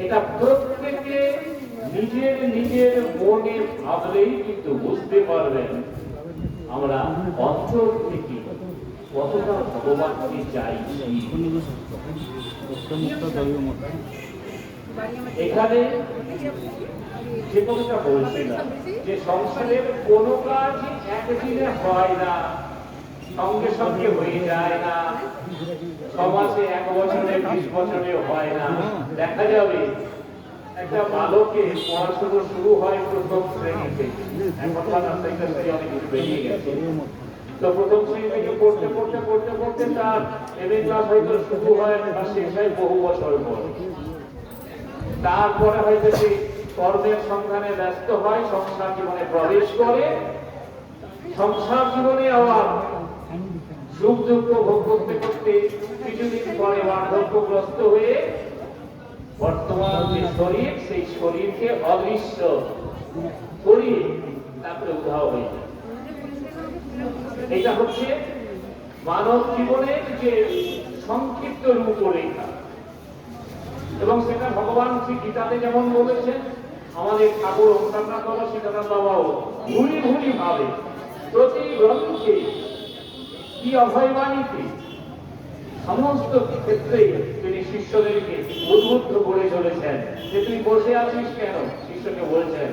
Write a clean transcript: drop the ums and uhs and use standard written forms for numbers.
এটা প্রত্যেকে নিজের নিজের মনে ভাবলেই কিন্তু বুঝতে পারবেন আমরা অন্তর থেকে কতটা ভগবানকে চাইছি। এখানে যে কথাটা বলছিলাম যে সংসারের কোনো কাজ একদিনে হয় না, সঙ্গে সঙ্গে হয়ে যায় না, সমাজে 1 বছরে 20 বছরে হয় না। দেখা যাবে একটা বালকের পড়াশোনা শুরু হয় প্রথম শ্রেণীতে, এখন আস্তে আস্তে অনেক কিছু বেরিয়ে গেছে। তো প্রথম শ্রেণী থেকে পড়তে পড়তে পড়তে পড়তে তার এমএ ক্লাস হয়তো শুরু হয় বা শেষ হয় বহু বছর পর। তারপরে হয়তো সে কর্মের সন্ধানে ব্যস্ত হয়, সংসার জীবনে প্রবেশ করে, সংসার জীবনে আবার সুখ দুঃখ ভোগ করতে করতে কিছুদিন পরে বার্ধক্যগ্রস্ত হয়ে বর্তমান যে শরীর, সেই শরীরকে অদৃশ্য করিয়ে তারপরে উধাও হয়ে যায়। এটা হচ্ছে মানব জীবনের যে সংক্ষিপ্ত রূপরেখা, এবং সেটা ভগবান শ্রী গীতাতে যেমন বলেছেন, আমাদের ঠাকুর ওঙ্কারনাথ বাবা, সীতানাথ বাবাও ভুলি ভুলি ভাবে প্রতি গ্রন্থে কি অভয়বাণীতে সমস্ত ক্ষেত্রে তিনি শিষ্যদেরকে উদ্বুদ্ধ করে চলেছেন যে তুই বসে আছিস কেন, শিষ্যকে বলছেন